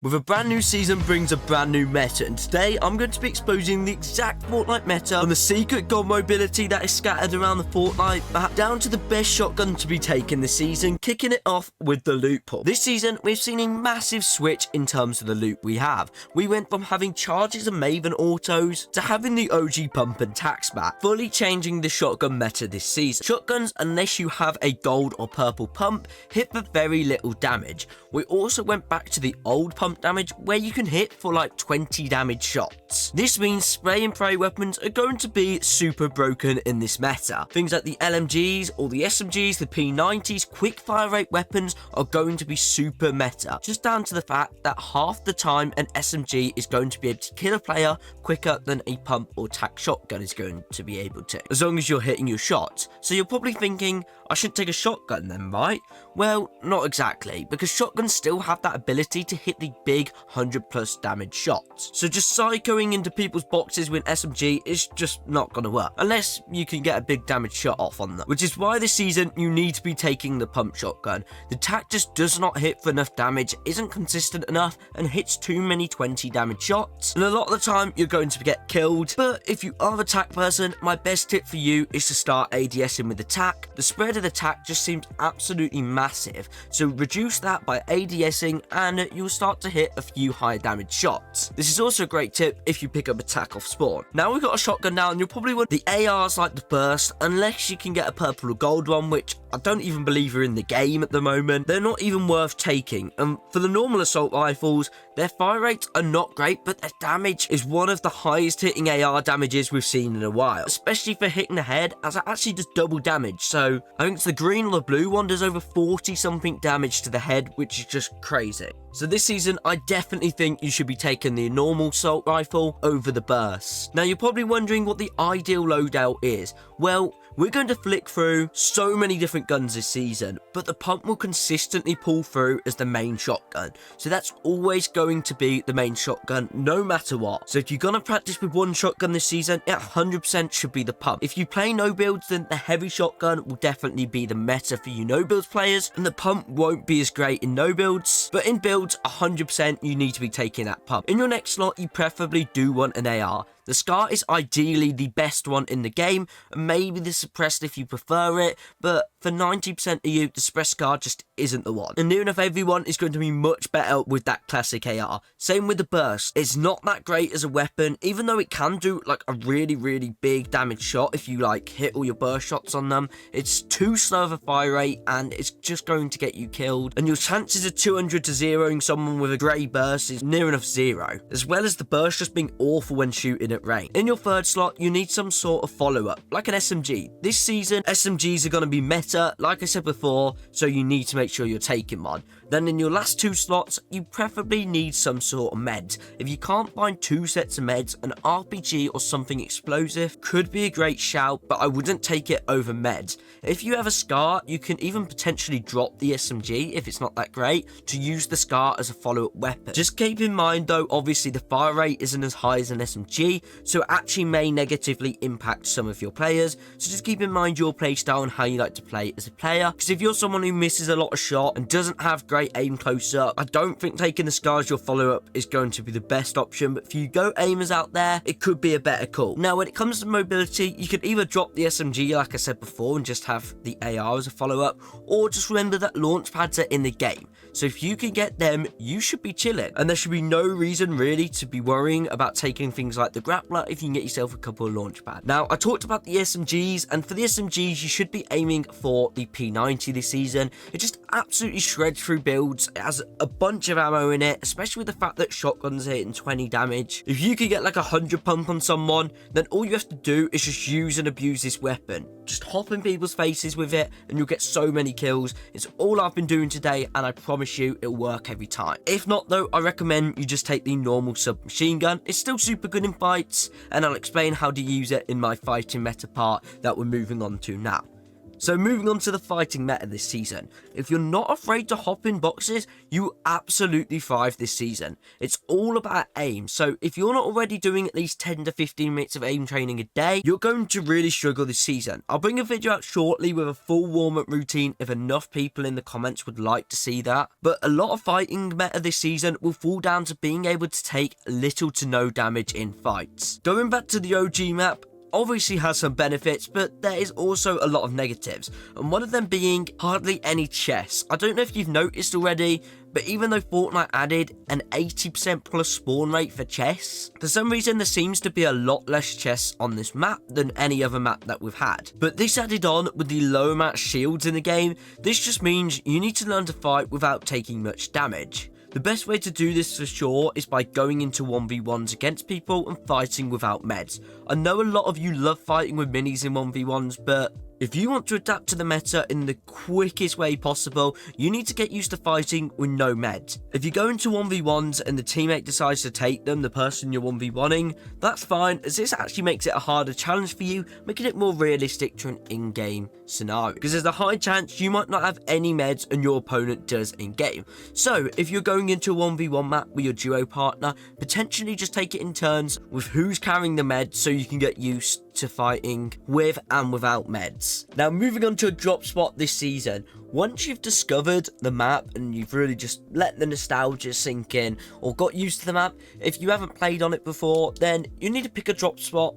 With a brand new season brings a brand new meta, and today I'm going to be exposing the exact Fortnite meta from the secret god mobility that is scattered around the Fortnite map down to the best shotgun to be taken this season, kicking it off with the loot pool. This season we've seen a massive switch in terms of the loot we have. We went from having charges and Maven autos to having the OG pump and tax map, fully changing the shotgun meta this season. Shotguns, unless you have a gold or purple pump, hit for very little damage. We also went back to the old pump damage where you can hit for like 20 damage shots. This means spray and pray weapons are going to be super broken in this meta. Things like the LMGs or the SMGs, the P90s, quick fire rate weapons are going to be super meta, just down to the fact that half the time an SMG is going to be able to kill a player quicker than a pump or tac shotgun is going to be able to, as long as you're hitting your shots. So you're probably thinking, I should take a shotgun then, right? Well, not exactly, because shotguns still have that ability to hit the big 100+ damage shots. So just psychoing into people's boxes with SMG is just not going to work, unless you can get a big damage shot off on them. Which is why this season you need to be taking the pump shotgun. The tac just does not hit for enough damage, isn't consistent enough, and hits too many 20 damage shots. And a lot of the time you're going to get killed. But if you are a tac person, my best tip for you is to start ADSing with the tac. The spread of the tac just seems absolutely massive, so reduce that by ADSing and you'll start to hit a few high damage shots. This is also a great tip if you pick up a tac off spawn. Now we've got a shotgun now, and you'll probably want the ARs like the burst, unless you can get a purple or gold one, which I don't even believe are in the game at the moment. They're not even worth taking. And for the normal assault rifles, their fire rates are not great, but their damage is one of the highest hitting AR damages we've seen in a while, especially for hitting the head, as it actually does double damage. So I think it's the green or the blue one does over 40 something damage to the head, which is just crazy. So this season, I definitely think you should be taking the normal assault rifle over the burst. Now you're probably wondering what the ideal loadout is. Well, we're going to flick through so many different guns this season, but the pump will consistently pull through as the main shotgun. So that's always going to be the main shotgun, no matter what. So if you're going to practice with one shotgun this season, it 100% should be the pump. If you play no builds, then the heavy shotgun will definitely be the meta for you no builds players, and the pump won't be as great in no builds, but in builds, 100% you need to be taking that pump. In your next slot, you preferably do want an AR. The SCAR is ideally the best one in the game, and maybe the suppressed if you prefer it, but for 90% of you, the suppressed SCAR just isn't the one. And near enough everyone is going to be much better with that classic AR. Same with the burst. It's not that great as a weapon, even though it can do like a really big damage shot if you like hit all your burst shots on them. It's too slow of a fire rate, and it's just going to get you killed. And your chances of 200 to zeroing someone with a grey burst is near enough zero, as well as the burst just being awful when shooting at range. In your third slot, you need some sort of follow-up, like an SMG. This season, SMGs are going to be meta, like I said before, so you need to make sure you're taking one. Then in your last two slots, you preferably need some sort of meds. If you can't find two sets of meds, an RPG or something explosive could be a great shout, but I wouldn't take it over meds. If you have a SCAR, you can even potentially drop the SMG if it's not that great to use the SCAR as a follow-up weapon. Just keep in mind though, obviously the fire rate isn't as high as an SMG, so it actually may negatively impact some of your players. So just keep in mind your playstyle and how you like to play as a player, because if you're someone who misses a lot of shot and doesn't have great aim close up, I don't think taking the SCAR as your follow-up is going to be the best option, but if you go aimers out there, it could be a better call. Now when it comes to mobility, you could either drop the SMG like I said before and just have the AR as a follow-up, or just remember that launch pads are in the game. So if you can get them, you should be chilling, and there should be no reason really to be worrying about taking things like the grappler if you can get yourself a couple of launch pads. Now I talked about the SMGs, and for the SMGs you should be aiming for the P90 this season. It just absolutely shreds through builds. It has a bunch of ammo in it, especially with the fact that shotguns are hitting 20 damage. If you could get like 100 pump on someone, then all you have to do is just use and abuse this weapon. Just hop in people's faces with it and you'll get so many kills. It's all I've been doing today, and I promise you it'll work every time. If not though, I recommend you just take the normal submachine gun. It's still super good in fights, and I'll explain how to use it in my fighting meta part that we're moving on to now. So moving on to the fighting meta this season. If you're not afraid to hop in boxes, you absolutely thrive this season. It's all about aim. So if you're not already doing at least 10 to 15 minutes of aim training a day, you're going to really struggle this season. I'll bring a video out shortly with a full warm-up routine if enough people in the comments would like to see that. But a lot of fighting meta this season will fall down to being able to take little to no damage in fights. Going back to the OG map, obviously has some benefits, but there is also a lot of negatives, and one of them being hardly any chests. I don't know if you've noticed already, but even though Fortnite added an 80% plus spawn rate for chests, for some reason there seems to be a lot less chests on this map than any other map that we've had. But this added on with the low amount of shields in the game, this just means you need to learn to fight without taking much damage. The best way to do this for sure is by going into 1v1s against people and fighting without meds. I know a lot of you love fighting with minis in 1v1s, but if you want to adapt to the meta in the quickest way possible, you need to get used to fighting with no meds. If you go into 1v1s and the teammate decides to take them, the person you're 1v1ing, that's fine, as this actually makes it a harder challenge for you, making it more realistic to an in-game scenario. Because there's a high chance you might not have any meds and your opponent does in-game. So if you're going into a 1v1 map with your duo partner, potentially just take it in turns with who's carrying the meds so you can get used to fighting with and without meds. Now moving on to a drop spot this season. Once you've discovered the map and you've really just let the nostalgia sink in or got used to the map, if you haven't played on it before, then you need to pick a drop spot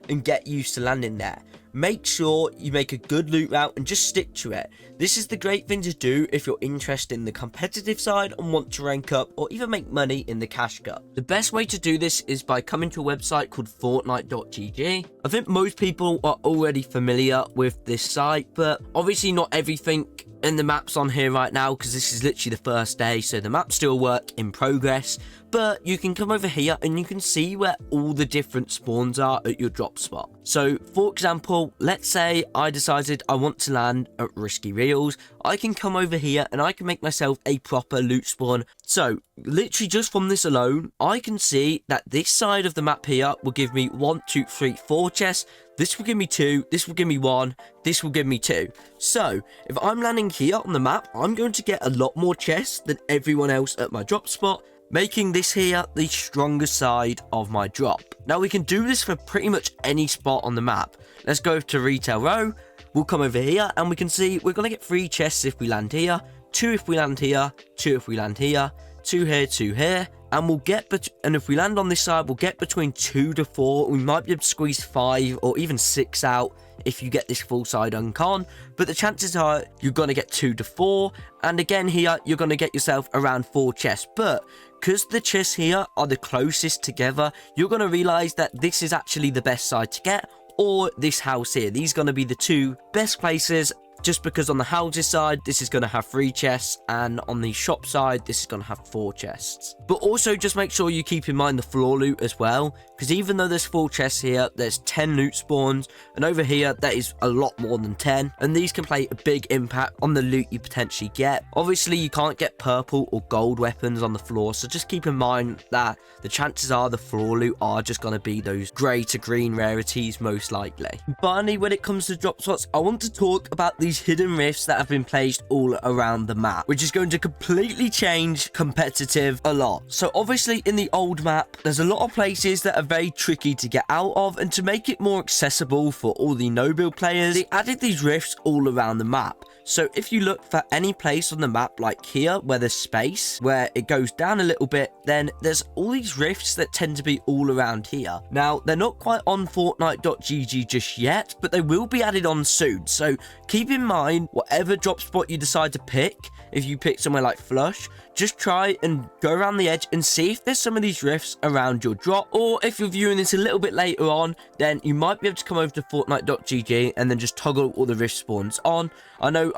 and get used to landing there. Make sure you make a good loot route and just stick to it. This is the great thing to do if you're interested in the competitive side and want to rank up or even make money in the cash cup. The best way to do this is by coming to a website called Fortnite OG. I think most people are already familiar with this site, but obviously not everything in the map's on here right now because this is literally the first day, so the map's still work in progress. But you can come over here and you can see where all the different spawns are at your drop spot. So for example, let's say I decided I want to land at Risky Reels. I can come over here and I can make myself a proper loot spawn. So literally just from this alone, I can see that this side of the map here will give me 1, 2, 3, 4 chests. This will give me 2, this will give me 1, this will give me 2. So if I'm landing here on the map, I'm going to get a lot more chests than everyone else at my drop spot, making this here the strongest side of my drop. Now we can do this for pretty much any spot on the map. Let's go to Retail Row. We'll come over here and we can see we're going to get 3 chests if we land here, 2 if we land here, 2 if we land here, 2 here, 2 here. And we'll get, and if we land on this side, we'll get between 2 to 4. We might be able to squeeze 5 or even 6 out if you get this full side uncon. But the chances are you're going to get 2 to 4. And again here, you're going to get yourself around 4 chests. But because the chests here are the closest together, you're going to realize that this is actually the best side to get. Or this house here. These are going to be the 2 best places. Just because on the houses side, this is going to have 3 chests, and on the shop side, this is going to have 4 chests. But also, just make sure you keep in mind the floor loot as well, because even though there's 4 chests here, there's 10 loot spawns, and over here, that is a lot more than 10, and these can play a big impact on the loot you potentially get. Obviously, you can't get purple or gold weapons on the floor, so just keep in mind that the chances are the floor loot are just going to be those grey to green rarities, most likely. Finally, when it comes to drop spots, I want to talk about these hidden rifts that have been placed all around the map, which is going to completely change competitive a lot. So obviously in the old map, there's a lot of places that are very tricky to get out of, and to make it more accessible for all the no-build players, they added these rifts all around the map. So if you look for any place on the map, like here, where there's space, where it goes down a little bit, then there's all these rifts that tend to be all around here. Now, they're not quite on Fortnite.gg just yet, but they will be added on soon. So keep in mind, whatever drop spot you decide to pick, if you pick somewhere like Flush, just try and go around the edge and see if there's some of these rifts around your drop. Or if you're viewing this a little bit later on, then you might be able to come over to Fortnite.gg and then just toggle all the rift spawns on.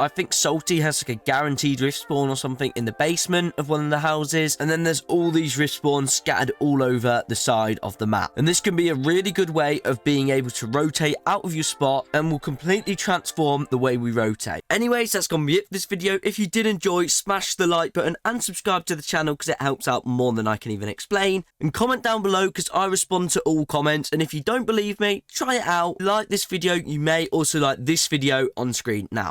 I think Salty has like a guaranteed rift spawn or something in the basement of one of the houses, and then there's all these rift spawns scattered all over the side of the map. And this can be a really good way of being able to rotate out of your spot and will completely transform the way we rotate. Anyways, that's gonna be it for this video. If you did enjoy enjoy, smash the like button and subscribe to the channel because it helps out more than I can even explain. And comment down below because I respond to all comments. And if you don't believe me, try it out. Like this video, you may also like this video on screen now.